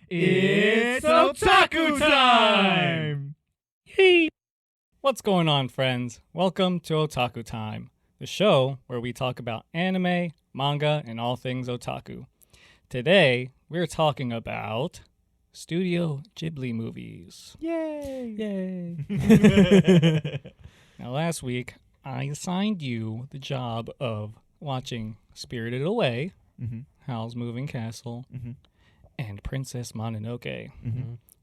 It's Otaku time! Hey! What's going on, friends? Welcome to Otaku Time, the show where we talk about anime, manga, and all things otaku. Today, we're talking about Studio Ghibli movies. Yay! Yay! Now, last week, I assigned you the job of watching Spirited Away, Howl's Moving Castle, and Princess Mononoke.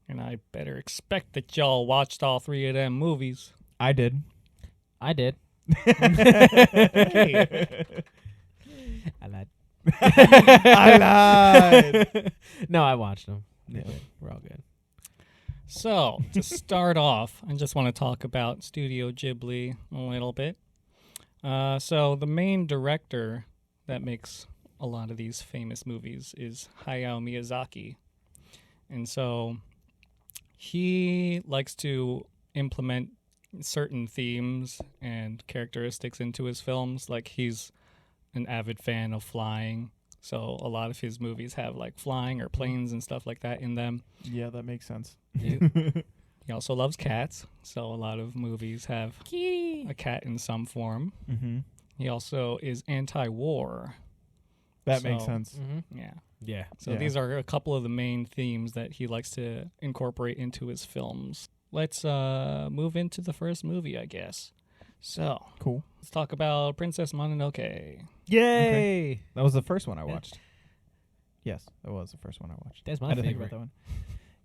And I better expect that y'all watched all three of them movies. I did. Hey. I lied. I lied. No, I watched them. Yeah. We're all good. So, to start off, I just want to talk about Studio Ghibli a little bit. So, the main director that makes a lot of these famous movies is Hayao Miyazaki. And so, he likes to implement certain themes and characteristics into his films. Like, he's an avid fan of flying. So a lot of his movies have like flying or planes and stuff like that in them. Yeah, that makes sense. He also loves cats. So a lot of movies have a cat in some form. He also is anti-war. That makes sense. Yeah. Yeah. So these are a couple of the main themes that he likes to incorporate into his films. Let's move into the first movie, I guess. So, Cool. let's talk about Princess Mononoke. Yay! Okay. That was the first one I watched. Yes, that was the first one I watched. That's I my had to think favorite. about that one.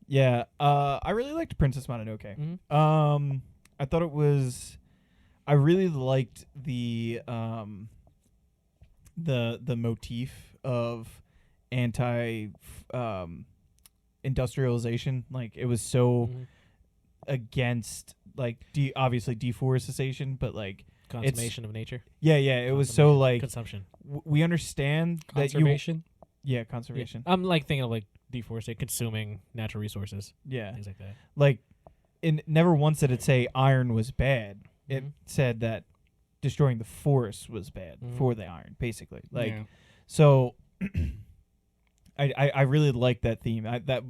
Yeah, I really liked Princess Mononoke. I thought it was. I really liked the motif of industrialization. Like, it was so against like obviously deforestation, but like Consummation of nature. yeah, it was so like Consumption. we understand that Conservation? conservation. I'm like thinking of like deforestation, consuming natural resources, Yeah, things like that. like never once did it say iron was bad. It said that destroying the forest was bad for the iron, basically. Like, Yeah. so I really liked that theme.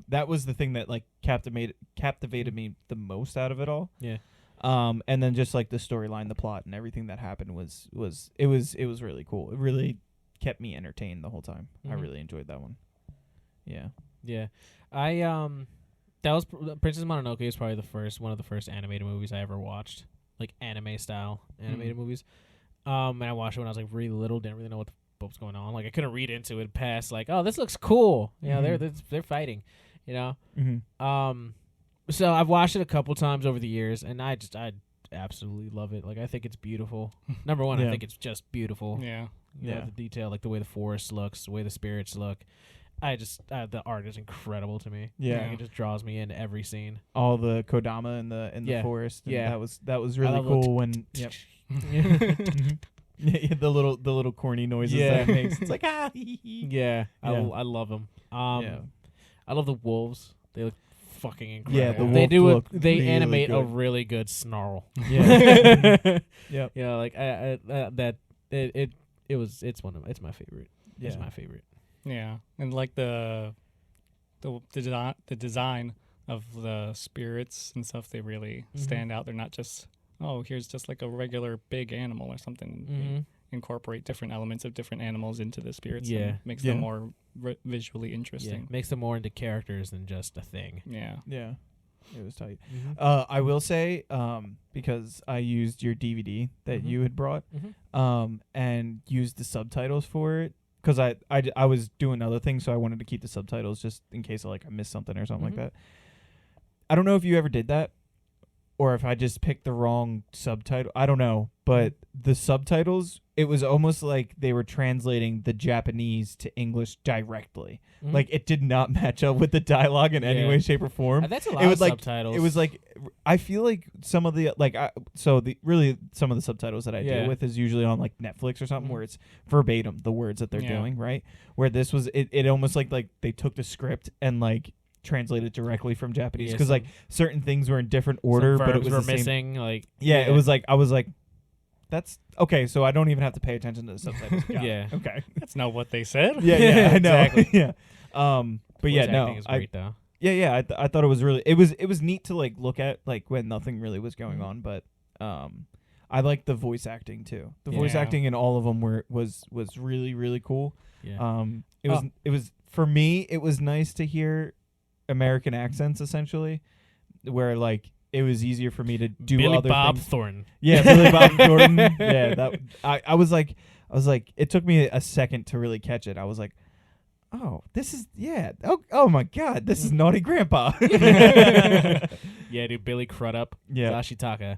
That was the thing that like captivated me the most out of it all. Yeah. And then just like the storyline, the plot, and everything that happened was really cool. It really kept me entertained the whole time. I really enjoyed that one. Yeah. Yeah. That was Princess Mononoke is probably one of the first animated movies I ever watched, like anime style animated movies. And I watched it when I was like really little, didn't really know what was going on. Like, I couldn't read into it past like, oh, this looks cool. You know, they're fighting, you know. So I've watched it a couple times over the years, and I absolutely love it. Like, I think it's beautiful. Number one, I think it's just beautiful. Yeah. You know, the detail, like the way the forest looks, the way the spirits look. The art is incredible to me. Yeah. Like, it just draws me in every scene. All the kodama in the forest. And Yeah. that was really cool when the little corny noises that it makes. It's like Yeah. I love them. I love the wolves. They look fucking incredible. Yeah, the wolves look they really animate a good. really good snarl. Yeah. Yep. You know, like it's my favorite. Yeah. It's my favorite. Yeah. And like the design of the spirits and stuff, they really stand out. They're not just, oh, here's just like a regular big animal or something. They incorporate different elements of different animals into the spirits. Yeah. And makes them more visually interesting. Yeah. Makes them more into characters than just a thing. Yeah. Yeah. It was tight. I will say, because I used your DVD that you had brought, and used the subtitles for it, because I was doing other things, so I wanted to keep the subtitles just in case I missed something or something like that. I don't know if you ever did that, or if I just picked the wrong subtitle. I don't know, but the subtitles, it was almost like they were translating the Japanese to English directly. Like, it did not match up with the dialogue in any way, shape, or form. That's a lot of subtitles. It was like, I feel like some of the some of the subtitles that I deal with is usually on like Netflix or something where it's verbatim the words that they're doing, right? Where this was it almost like they took the script and like translated directly from Japanese, because like certain things were in different order, but it was the missing. Same. Like, it was like I was like, that's okay. So I don't even have to pay attention to the subtitles. Got it. Yeah. Okay. That's not what they said. Yeah. I know. Exactly. Yeah. But Voice yeah, no, acting is great though. yeah. I thought it was really it was neat to like look at like when nothing really was going on, but I like the voice acting too. The voice Yeah. acting in all of them was really really cool. Yeah. It was for me. It was nice to hear American accents essentially, where like it was easier for me to do Billy other Bob things. Thornton. Yeah, Billy Bob Thornton. Yeah, that I was like it took me a second to really catch it. I was like, oh, this is oh my god, this is Naughty Grandpa. Yeah, dude, Billy Crudup. Yeah. Ashitaka,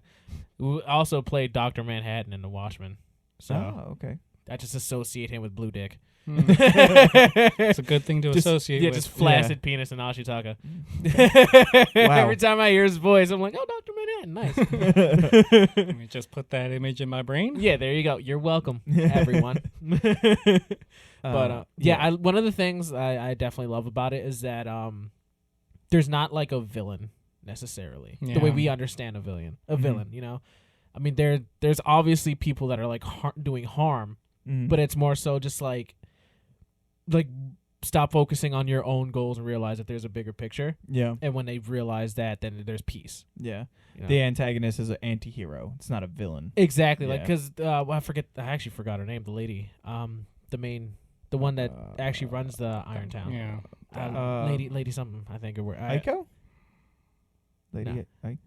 who also played Dr. Manhattan in The Watchmen. So Oh, okay. I just associate him with Blue Dick. It's a good thing to Just- associate yeah, with. just flaccid penis and Ashitaka. Wow. Every time I hear his voice, I'm like, oh, Dr. Manhattan, nice. Let me just put that image in my brain. Yeah, there you go. You're welcome, everyone. But one of the things I definitely love about it is that there's not like a villain necessarily the way Yeah. we understand a villain. Mhm. Villain, you know. I mean, there's obviously people that are like doing harm, but it's more so just like stop focusing on your own goals and realize that there's a bigger picture. yeah, And when they realize that, then there's peace. yeah. You know? The antagonist is an anti-hero. It's not a villain. Exactly, like Yeah. because I actually forgot her name. The lady, the one that actually runs the Irontown. Yeah. Lady something, I think. Aiko? Lady No. Aiko?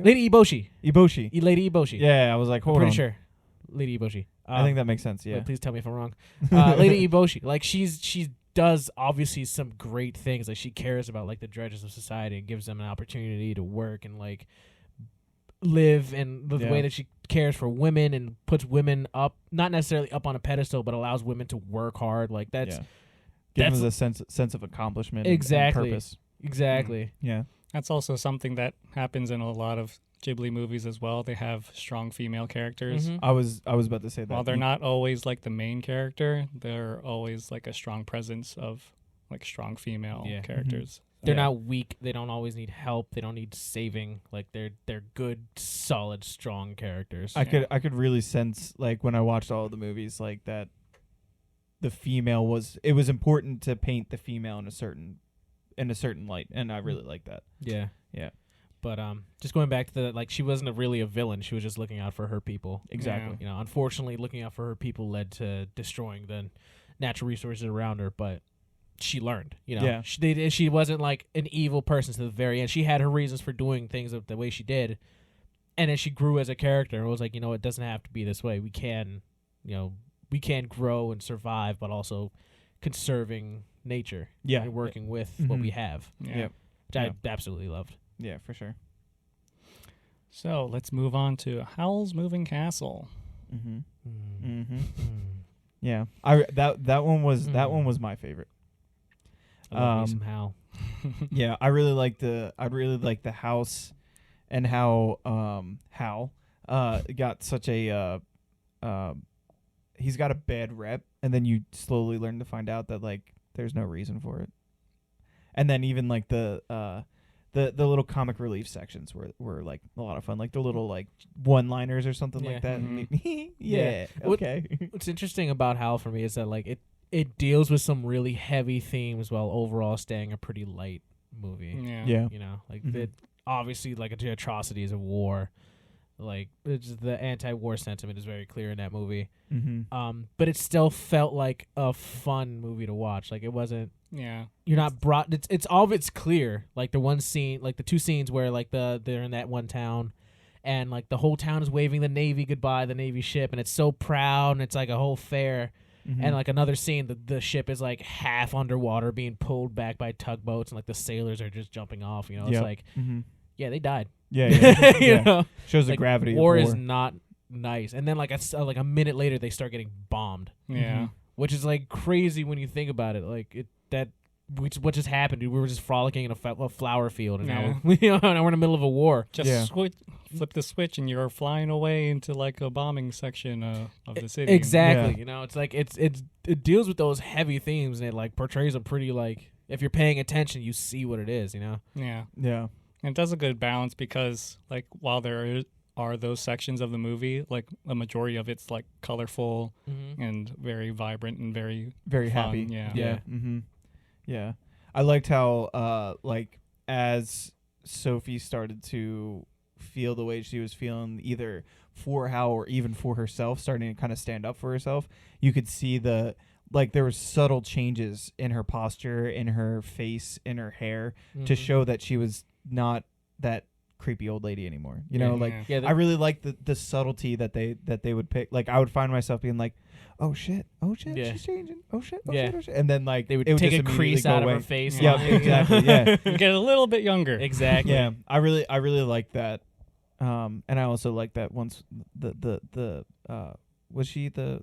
Lady Iboshi. Iboshi. Lady Iboshi. Yeah, I was like, I'm hold pretty on. sure. Lady Iboshi. I think that makes sense. Yeah. Wait, please tell me if I'm wrong. Lady Iboshi, like she does obviously some great things. Like she cares about like the dredges of society and gives them an opportunity to work and like live, and the Yeah. way that she cares for women and puts women up, not necessarily up on a pedestal, but allows women to work hard. Like that's yeah. Give that's- them a sense of accomplishment. Exactly. And purpose. exactly. Yeah. That's also something that happens in a lot of Ghibli movies as well. They have strong female characters. Mhm. I was about to say that. While they're not always like the main character, they're always like a strong presence of like strong female Yeah. characters. They're Yeah. not weak. They don't always need help. They don't need saving. Like they're good, solid, strong characters. I could really sense like when I watched all of the movies like that the female was important to paint the female in a certain light, and I really like that. Yeah. Yeah. But just going back to the like, she wasn't really a villain. She was just looking out for her people. Exactly. You know, unfortunately, looking out for her people led to destroying the natural resources around her. But she learned. You know, Yeah. she wasn't like an evil person to the very end. She had her reasons for doing things the way she did, and then she grew as a character and was like, you know, it doesn't have to be this way. We can grow and survive, but also conserving nature. Yeah. And working with what we have, Yeah. Yep. which I absolutely loved. Yeah, for sure. So let's move on to Howl's Moving Castle. Mhm. Mm. Mhm. Mm. Yeah. That one was my favorite. I love me Um, some Hal. Yeah, I really like the house and how Hal got such a he's got a bad rep, and then you slowly learn to find out that like there's no reason for it. And then even like the little comic relief sections were like a lot of fun, like the little like one-liners or something like that. Mhm. Yeah. Okay. What's interesting about Hal for me is that like it deals with some really heavy themes while overall staying a pretty light movie. Yeah. Yeah. You know, like Mhm. obviously like the atrocities of war, like it's the anti-war sentiment is very clear in that movie. Mm-hmm. But it still felt like a fun movie to watch. Like it wasn't. Yeah. You're not brought. It's all of it's clear. Like the one scene, like the two scenes where like they're in that one town, and like the whole town is waving the Navy goodbye, the Navy ship, and it's so proud, and it's like a whole fair. Mm-hmm. And like another scene, the ship is like half underwater, being pulled back by tugboats, and like the sailors are just jumping off. You know, it's like, Mm-hmm. yeah, they died. Yeah. Yeah. you know, Shows the like, gravity war of is war. not nice. And then like a minute later, they start getting bombed, Yeah. which is like crazy when you think about it. Like what just happened, dude? We were just frolicking in a flower field, and now now we're in the middle of a war. Just flip the switch and you're flying away into like a bombing section of the city. Exactly. Yeah. You know, it's like it deals with those heavy themes, and it like portrays them pretty like, if you're paying attention, you see what it is. You know. Yeah. Yeah. And it does a good balance because like while there are those sections of the movie, like a majority of it's like colorful and very vibrant and very Very fun, happy. yeah. Yeah. Mm-hmm. Yeah. I liked how like as Sophie started to feel the way she was feeling, either for Hal or even for herself, starting to kind of stand up for herself, you could see there was subtle changes in her posture, in her face, in her hair, to show that she was not that creepy old lady anymore. You know, like I really like the subtlety that they would pick. Like I would find myself being like, oh shit, she's changing. Oh shit, oh shit. And then like they would it would take just a crease out away. of her face. Yeah, exactly. Yeah, You get a little bit younger. Exactly. Yeah, I really like that. And I also like that once the was she the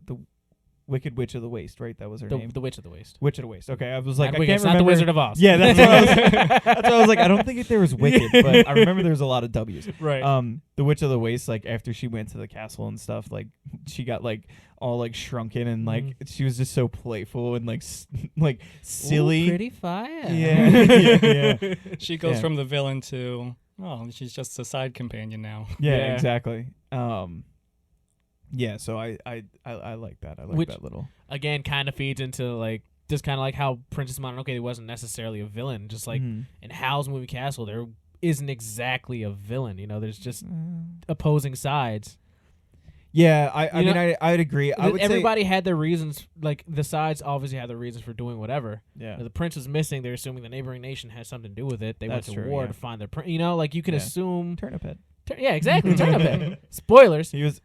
Wicked Witch of the Waste, right? That was her name. The Witch of the Waste. Witch of the Waste. Okay, I was like, Not I can't not remember. the Wizard of Oz. Yeah, that's what I was like. I don't think there was Wicked, but I remember there was a lot of W's. Right. The Witch of the Waste, like after she went to the castle and stuff, like she got like all like shrunken and like she was just so playful and like like silly. Ooh, pretty fire. Yeah. She goes from the villain to she's just a side companion now. Yeah, exactly. Yeah, so I like that. I like that little. Again, kind of feeds into like just kind of like how Princess Mononoke wasn't necessarily a villain. Just like in Howl's Moving Castle, there isn't exactly a villain. You know, there's just opposing sides. Yeah, I mean, I'd agree. I would everybody had their reasons. Like the sides obviously had their reasons for doing whatever. Yeah, the prince was missing. They're assuming the neighboring nation has something to do with it. They went to true, war to find their prince. You know, like you can assume Turnip Head. Yeah, exactly. Turnip Head. Spoilers. He was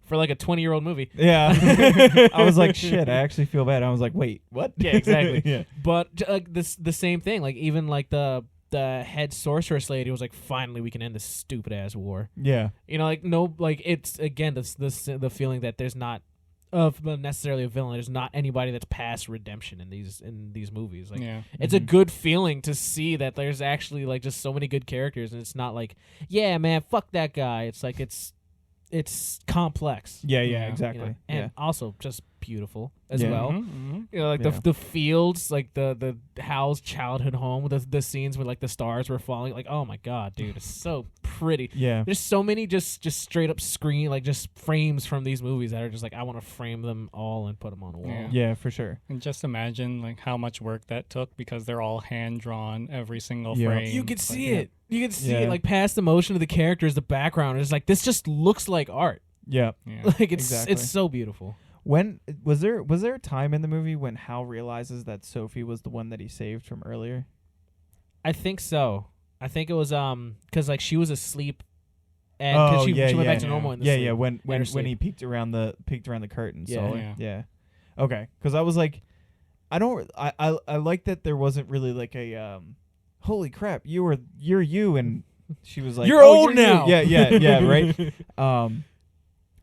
for like a 20-year-old movie. Yeah. I was like, shit, I actually feel bad. I was like, wait, what? Yeah, exactly. Yeah. But like the same thing. Like even like the head sorceress lady was like, finally we can end this stupid ass war. Yeah. You know, like no, like it's again the feeling that there's not necessarily a villain. There's not anybody that's past redemption in these movies. Like it's a good feeling to see that there's actually like just so many good characters, and it's not like, yeah, man, fuck that guy. It's like it's complex. Yeah, exactly. You know? And also just beautiful as Yeah. well. You know, like the fields, like the Howl's childhood home, the scenes where like the stars were falling. Like, oh my god, dude, it's so pretty. Yeah. There's so many just straight up screen, like just frames from these movies that are just like, I want to frame them all and put them on a wall. Yeah, for sure. And just imagine like how much work that took, because they're all hand drawn, every single Yeah. frame. You could It's see like, it. You can see it like past the motion of the characters, the background. It's like this just looks like art. Yeah. Like it's Exactly. it's so beautiful. When was there a time in the movie when Hal realizes that Sophie was the one that he saved from earlier? I think so. I think it was because like she was asleep, and cause she went back to normal. In the sleep. When he peeked around the curtain. Yeah. Yeah. Okay, because I was like, I like that there wasn't really like a holy crap, you're you, and she was like, you're old you're now. Yeah, right.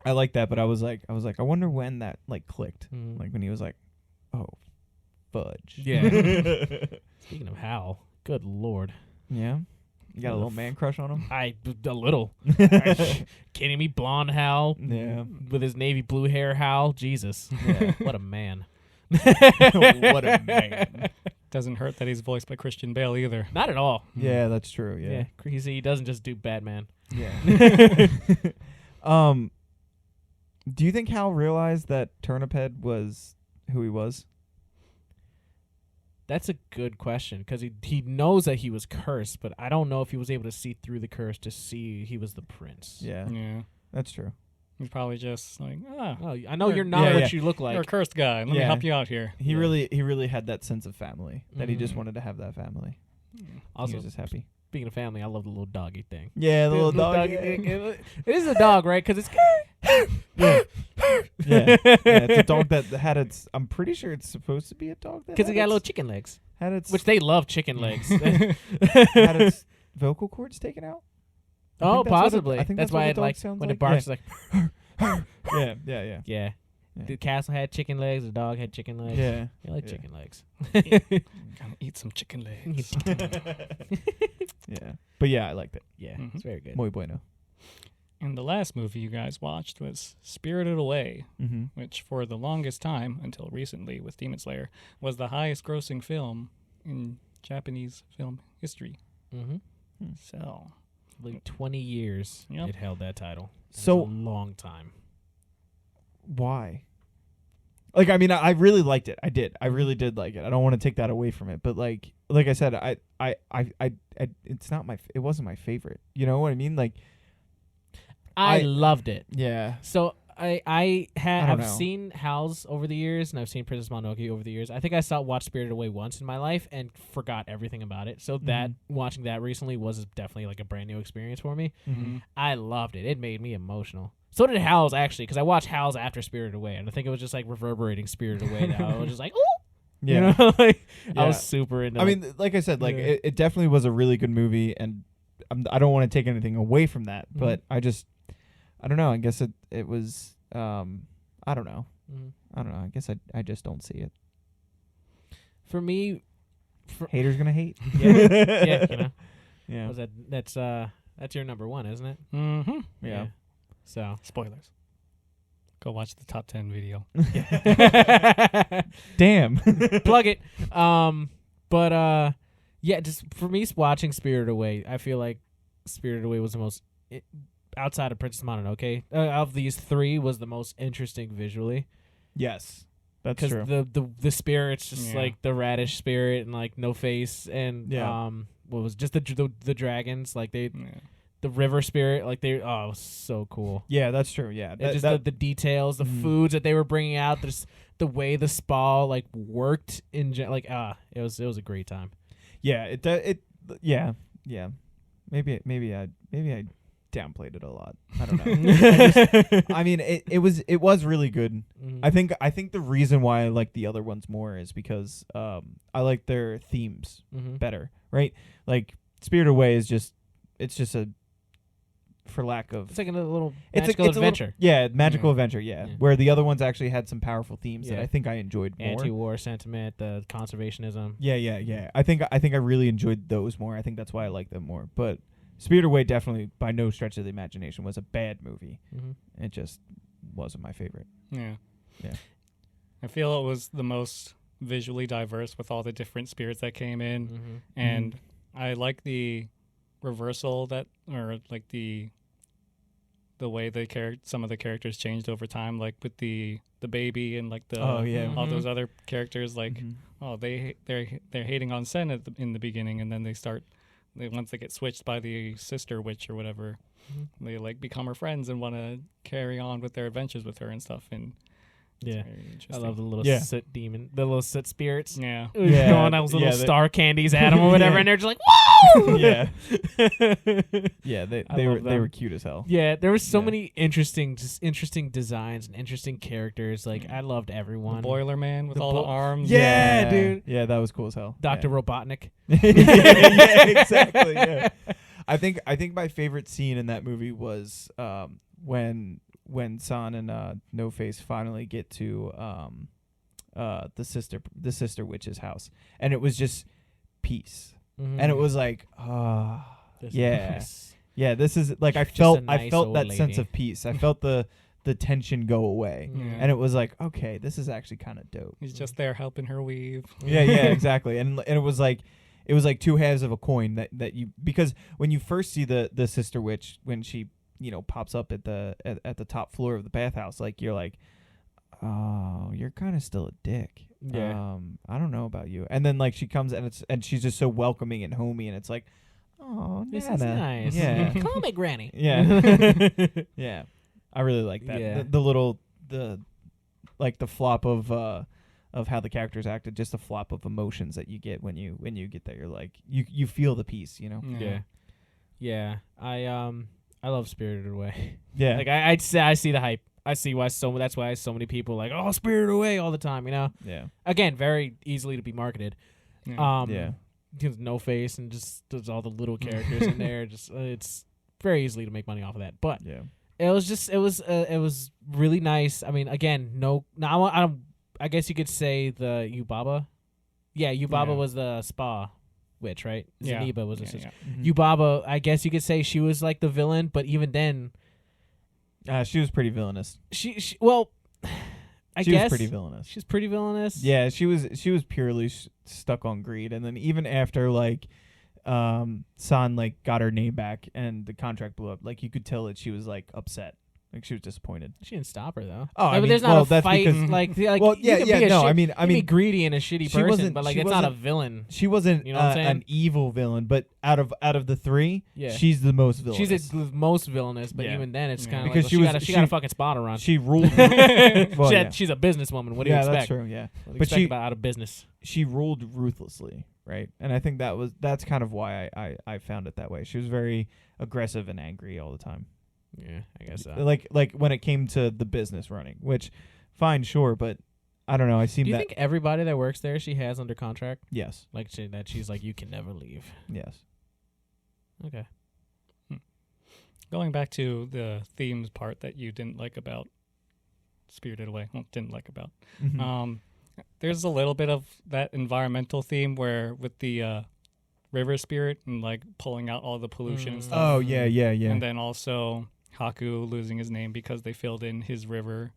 I like that, but I was like, I wonder when that like clicked, like when he was like, oh, fudge. Yeah. Speaking of Hal, good lord. Yeah. You got a little man crush on him? A little. Kidding me? Blonde Hal. Yeah. With his navy blue hair Hal. Jesus. Yeah. What a man. What a man. Doesn't hurt that he's voiced by Christian Bale either. Not at all. Yeah, that's true. Yeah. He doesn't just do Batman. Yeah. Do you think Hal realized that Turnip Head was who he was? That's a good question, because he knows that he was cursed, but I don't know if he was able to see through the curse to see he was the prince. Yeah. That's true. He's probably just like, oh, I know you're not what you look like. You're a cursed guy. Let me help you out here. He really had that sense of family, that he just wanted to have that family. Also, he was just happy. Speaking of family, I love the little doggy thing. Yeah, the little dog. It is a dog, right? Because it's yeah, it's a dog that had its. I'm pretty sure it's supposed to be a dog that because it got little chicken legs, had its, which they love chicken legs. had its vocal cords taken out. Oh, possibly. I think that's what why a it dog like sounds when like. it barks like. Yeah. Yeah. The castle had chicken legs. The dog had chicken legs. Yeah, I like chicken legs. Gonna eat some chicken legs. Yeah, but yeah, I liked it. Yeah, it's very good. Muy bueno. And the last movie you guys watched was Spirited Away, which for the longest time, until recently with Demon Slayer, was the highest grossing film in Japanese film history. So, like 20 years it held that title. So a long time. Why? Like, I mean, I really liked it. I really did like it. I don't want to take that away from it, but like I said, it's not it wasn't my favorite. You know what I mean? Like, I loved it. yeah. So I've know. seen Howls over the years, and I've seen Princess Mononoke over the years. I think I watched Spirited Away once in my life and forgot everything about it. So that watching that recently was definitely like a brand new experience for me. Mm-hmm. I loved it. It made me emotional. So did Howls, actually, because I watched Howls after Spirited Away, and I think it was just like reverberating Spirited Away. Now I was just like, ooh, Yeah. you know, like Yeah. I was super into. I mean, like I said, like Yeah. it definitely was a really good movie, and I don't want to take anything away from that, but I don't know. I guess it was. I don't know. I don't know. I guess I just don't see it. For me, Haters gonna hate. yeah, you know, Yeah. that's your number one, isn't it? Mm-hmm. Yeah. So Spoilers. Go watch the top 10 video. Damn. plug it. But yeah, just for me, watching Spirited Away, I feel like Spirited Away was the most outside of Princess Mononoke of these three was the most interesting visually. Yes, that's Because true. the spirits, just like the radish spirit and like No Face and what was just the dragons, like the river spirit, like it was so cool. Yeah, that's true. Yeah, Just the details, the foods that they were bringing out, the way the spa like worked it was a great time. Yeah, yeah. Maybe I downplayed it a lot. I don't know. I mean, it was really good. Mm-hmm. I think the reason why I like the other ones more is because I like their themes better, right? Like Spirited Away is just a, for lack of, It's like a little magical adventure. Magical adventure, yeah. Where the other ones actually had some powerful themes that I think I enjoyed more. Anti-war sentiment, the conservationism. Yeah. I think I really enjoyed those more. I think that's why I like them more. But Spirited Away definitely, by no stretch of the imagination, was a bad movie. It just wasn't my favorite. Yeah. Yeah. I feel it was the most visually diverse with all the different spirits that came in, and I like the reversal or like the way some of the characters changed over time, like with the baby and like the all those other characters, like they're hating on Sen in the beginning, and then once they get switched by the sister witch or whatever, they like become her friends and want to carry on with their adventures with her and stuff. And yeah, I love the little soot demon, the little soot spirits. Yeah, throwing those little star candies at them or whatever, and they're just like, whoa! Yeah, yeah, they were cute as hell. Yeah, there was so many interesting designs and interesting characters. Like I loved everyone. The Boiler Man with all the arms. Yeah, dude. Yeah, that was cool as hell. Dr. Robotnik. Yeah, exactly. Yeah, I think my favorite scene in that movie was when San and No Face finally get to the sister witch's house, and it was just peace, and it was like, yeah, this is like I felt that sense of peace. I felt the tension go away, and it was like, okay, this is actually kind of dope. He's just there helping her weave. Yeah, exactly, and it was like two halves of a coin that you, because when you first see the sister witch, when she pops up at the top floor of the bathhouse, like you're like, oh, you're kind of still a dick. Yeah. I don't know about you. And then like she comes and she's just so welcoming and homey, and it's like, oh, this Nana. is nice. Yeah. Call me Granny. Yeah. Yeah. I really like that. Yeah. The little like the flop of how the characters acted, just the flop of emotions that you get when you get there. You're like, you feel the peace, Yeah. I love Spirited Away. Yeah. Like I see the hype. I see why that's why so many people are like, oh, Spirited Away all the time, Yeah. Again, very easily to be marketed. Yeah. No Face and just there's all the little characters in there. Just it's very easily to make money off of that. But it was really nice. I mean, again, I guess you could say the Yubaba. Yeah, Yubaba was the spa witch, right? Zaniba was the sister. Yubaba, I guess you could say she was like the villain, but even then, she was pretty villainous. She was pretty villainous. She's pretty villainous. Yeah, she was purely stuck on greed, and then even after like San like got her name back and the contract blew up, like you could tell that she was like upset Like she was disappointed. She didn't stop her though. Oh, I but mean, there's not well, a that's fight. because- like Well, you can be a no. shit- I mean, you can be greedy and a shitty she person, wasn't- but like she it's not a wasn't- villain. She wasn't You know what I'm saying? an evil villain, but out of the three, Yeah. she's the most villainous. She's the most villainous, but Yeah. even then, it's Yeah. kind of Because like she well, was- she got a she- fucking spot to run. She ruled. Well, yeah. She's a businesswoman. What do you Yeah, expect? that's true. Yeah, What do you But expect she- about out of business? she ruled ruthlessly, right? And I think that's kind of why I found it that way. She was very aggressive and angry all the time. Yeah, I guess so. Like when it came to the business running, which fine, sure, but I don't know. I seem Do you that think everybody that works there she has under contract? yes, Like that she's like, you can never leave. yes. Okay. Going back to the themes part that you didn't like about Spirited Away, didn't like about. Mhm. There's a little bit of that environmental theme where with the river spirit and like pulling out all the pollution and stuff. Oh yeah, yeah, yeah. And then also Haku losing his name because they filled in his river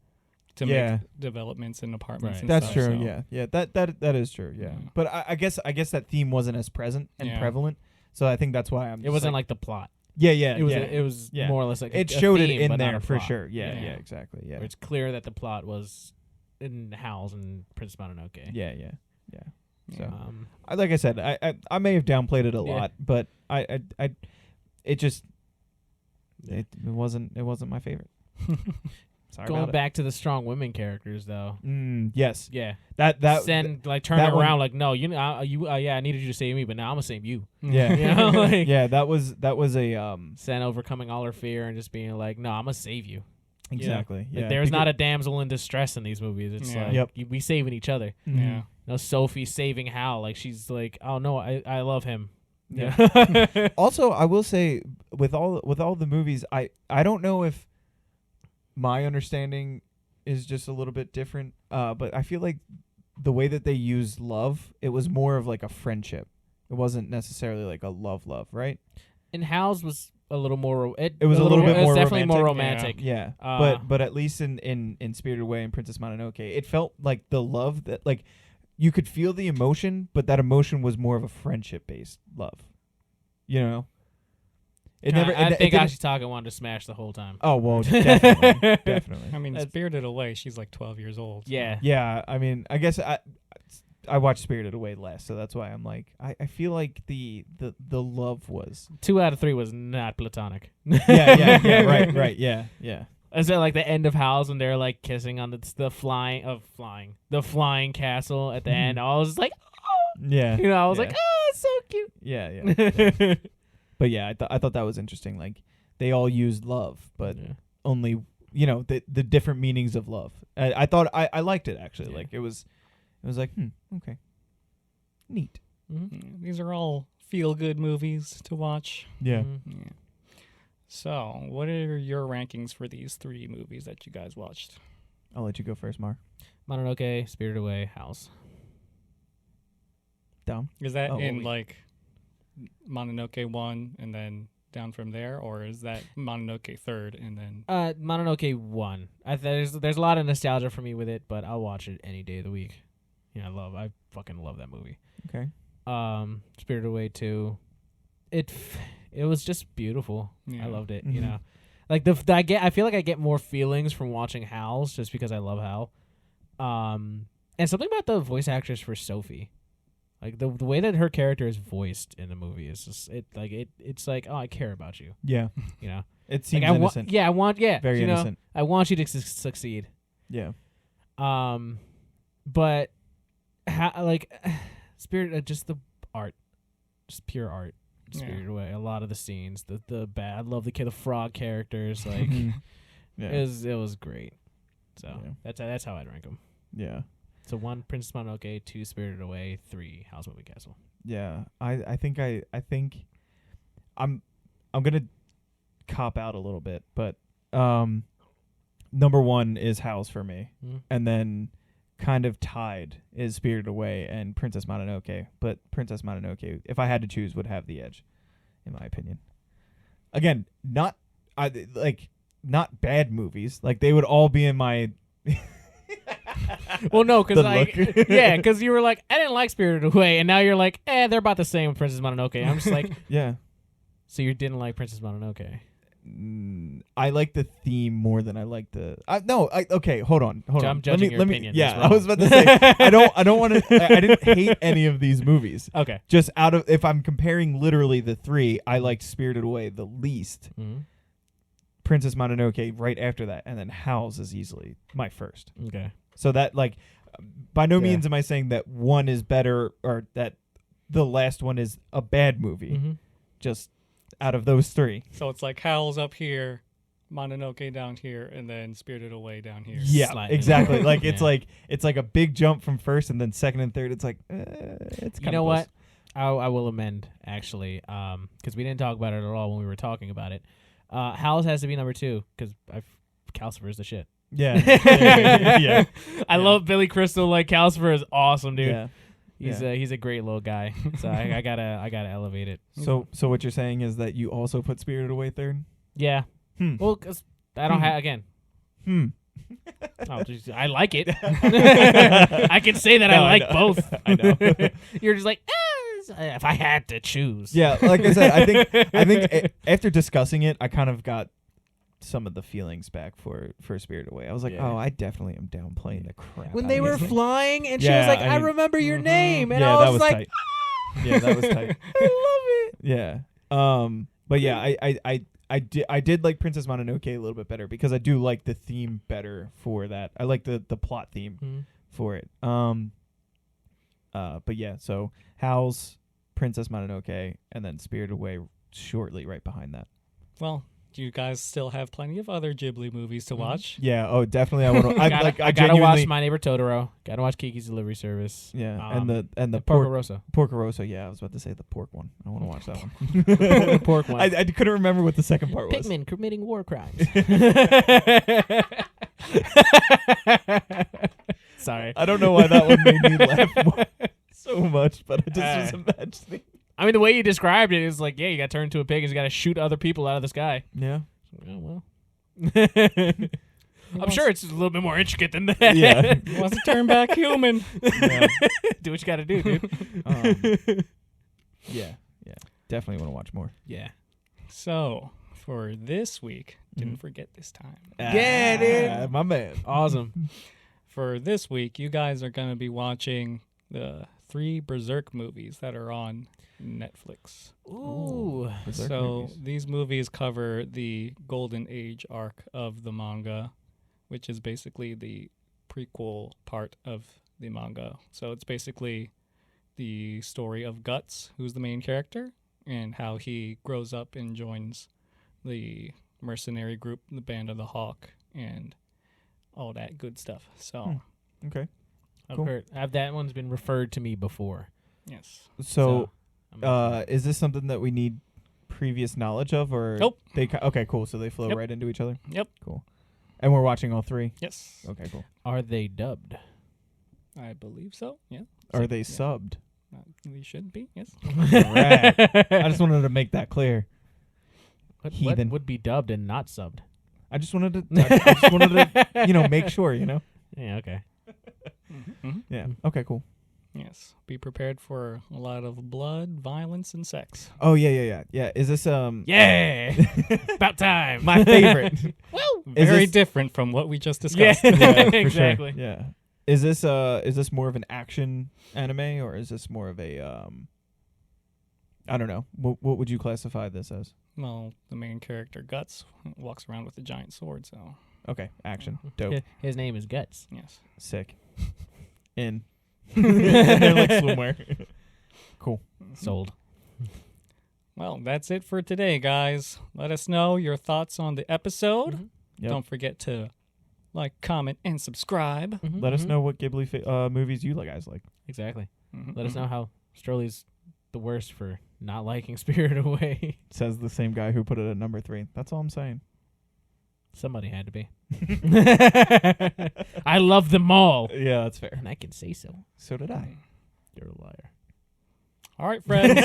to Yeah. make developments and apartments Right. and That's stuff. true. so- Yeah, yeah. That is true. Yeah. Yeah. But I guess that theme wasn't as present and Yeah. prevalent. So I think that's why I'm. It just wasn't like the plot. yeah, yeah. It was. yeah. It was Yeah. more or less like It a showed it theme, in but not there a for plot. sure. Yeah, Yeah. yeah, exactly. Yeah, Where it's clear that the plot was in Howls and Princess Mononoke. yeah, yeah, yeah. So Um, like I said, I may have downplayed it a Yeah. lot, but it just it wasn't my favorite. Sorry going about back to the strong women characters, though. it. Yes, Yeah. that Send like turn that it one- around like no, yeah, I needed you to save me, but now I'm gonna save you. yeah, You know, like- yeah. That was a Sen overcoming all her fear and just being like, no, I'm gonna save you. exactly. Like, Yeah, there's not a damsel in distress in these movies. It's Yeah. like Yep. we saving each other. Yeah. No, Sophie saving Hal. Like she's like, oh no, I love him. Yeah. Yeah. Also, I will say with all the movies, I don't know if my understanding is just a little bit different. But I feel like the way that they used love, it was more of like a friendship. It wasn't necessarily like a love, right? And Hal's was a little more. It was a little bit more definitely more romantic. romantic. Yeah. But at least in Spirited Away and Princess Mononoke, it felt like the love that like you could feel the emotion, but that emotion was more of a friendship based love. You know. It never. I it think didn't- Ashitaka wanted to smash the whole time. Oh well, definitely, definitely. I mean, That's- Spirited Away, she's like 12 years old. so- Yeah. Yeah, I mean, I guess I watched Spirited Away less, so that's why I'm like, I feel like the love was 2 out of 3 was not platonic. yeah, right, yeah. Is that like the end of Howls when they're like kissing on the flying castle at the end? I was like, oh, Yeah. you know, I was yeah. like, oh, it's so cute. Yeah. But yeah, I thought that was interesting. Like they all used love, but Yeah. only the different meanings of love. I thought I liked it actually. Yeah. Like it was like okay, neat. Mhm. These are all feel-good movies to watch. Yeah. Mhm. Yeah. So, what are your rankings for these 3 movies that you guys watched? I'll let you go first, Mar. Mononoke, Spirited Away, Howls. Dom. Is that Oh, in wait. like Mononoke 1 and then down from there, or is that Mononoke 3rd and then? Mononoke 1. There's a lot of nostalgia for me with it, but I'll watch it any day of the week. You know, I fucking love that movie. Okay. Spirited Away 2. It was just beautiful. Yeah. I loved it. Mhm. You know, like I feel like I get more feelings from watching Howls just because I love Hal. And something about the voice actress for Sophie, like the way that her character is voiced in the movie is just it's like, oh, I care about you. Yeah. You know, It seems like innocent. very Very you know, innocent. I want you to succeed. Yeah. But Spirit, just the art, just pure art. Yeah. Spirited Away. A lot of the scenes, the bad. I love the frog characters. Like Mhm. Yeah. it was great. So Yeah. that's how I'd rank them. Yeah. So 1 Princess Mononoke, 2 Spirited Away, 3 Howl's Moving Castle. Yeah. I think I'm gonna cop out a little bit, but number 1 is Howls for me, and then kind of tied is Spirited Away and Princess Mononoke. But Princess Mononoke, if I had to choose, would have the edge, in my opinion. Again, not bad movies. Like they would all be in my. Well, no, because The look. yeah, because you were like, I didn't like Spirited Away, and now you're like, they're about the same with Princess Mononoke. I'm just like, Yeah. so you didn't like Princess Mononoke? I like the theme more than I like the. Okay, hold on. I'm judging your opinion. Yeah, That's I was about to say I don't want to. I didn't hate any of these movies. Okay. Just if I'm comparing literally the three, I liked Spirited Away the least. Mm-hmm. Princess Mononoke right after that, and then Howls is easily my first. Okay. So that by no means am I saying that one is better or that the last one is a bad movie. Mm-hmm. Just out of those three. So it's like Howls up here, Mononoke down here, and then Spirited Away down here. Yeah, Sliding. exactly. Like it's like a big jump from first and then second and third. It's like it's kind of. You know what? I will amend actually, because we didn't talk about it at all when we were talking about it. Howls has to be number 2 because Calcifer is the shit. Yeah. Yeah. I love Billy Crystal. Like Calcifer is awesome, dude. Yeah. He's a great little guy. So I gotta elevate it. So what you're saying is that you also put Spirited Away third? Yeah. Well, because I don't have again. Oh, geez, I like it. I can say that I like both. I know. You're just like, if I had to choose. Yeah, like I said, I think after discussing it, I kind of got some of the feelings back for Spirited Away. I was like, oh, I definitely am downplaying the crap. When out they of were this. flying, and she was like, I remember your name, and yeah, I that was like, tight. Yeah, that was tight. I love it. Yeah. But yeah, I did like Princess Mononoke a little bit better because I do like the theme better for that. I like the plot theme for it. But yeah, so Howls, Princess Mononoke, and then Spirited Away shortly right behind that. Well, you guys still have plenty of other Ghibli movies to watch. Yeah. Oh, definitely. I want to. I gotta watch My Neighbor Totoro. Gotta watch Kiki's Delivery Service. Yeah, and the Porco Rosso. Porco Rosso. Yeah, I was about to say the pork one. I want to watch that one. The pork one. I couldn't remember what the second part was. Pikmin committing war crimes. Sorry. I don't know why that one made me laugh so much, but I just was imagining. I mean, the way you described it is like, yeah, you got turned into a pig and you got to shoot other people out of the sky. Yeah. Oh, well. I'm sure it's a little bit more intricate than that. Yeah. He wants to turn back human. Yeah. Do what you got to do, dude. Yeah. Definitely want to watch more. Yeah. So, for this week, didn't forget this time. Yeah, dude. My man. Awesome. For this week, you guys are going to be watching the 3 Berserk movies that are on Netflix. Ooh. So these movies cover the Golden Age arc of the manga, which is basically the prequel part of the manga. So it's basically the story of Guts, who's the main character, and how he grows up and joins the mercenary group, the Band of the Hawk, and all that good stuff. So Okay. That one's been referred to me before. yes. So is this something that we need previous knowledge of, or Nope. Okay, cool. So they flow Yep. right into each other. Yep. Cool. And we're watching all 3. Yes. Okay, cool. Are they dubbed? I believe so. Yeah. Are they subbed? We should be. Yes. Right. I just wanted to make that clear. What Heathen. would be dubbed and not subbed? I just wanted to, make sure, Yeah, okay. Yeah. Okay, cool. Yes. Be prepared for a lot of blood, violence, and sex. Oh, yeah. Is this Yeah. About time. my favorite? Is Very this- different from what we just Yeah, discussed. Yeah, for exactly. Sure. Yeah. Is this more of an action anime, or is this more of a I don't know. What would you classify this as? Well, the main character, Guts, walks around with a giant sword, so Okay, action. Dope. His name is Guts. yes. Sick. In. They're like swimwear. Cool. Sold. Well, that's it for today, guys. Let us know your thoughts on the episode. Mhm. Yep. Don't forget to like, comment, and subscribe. Let us know what Ghibli movies you guys like. Exactly. Mhm, Let us mhm. know how Stroley's the worst for not liking Spirited Away. Says the same guy who put it at number 3. That's all I'm saying. Somebody had to be. I love them all. Yeah, that's fair. And I can say so. So did I. You're a liar. All right, friends.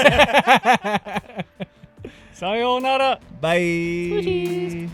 Sayonara. Bye. Squishies.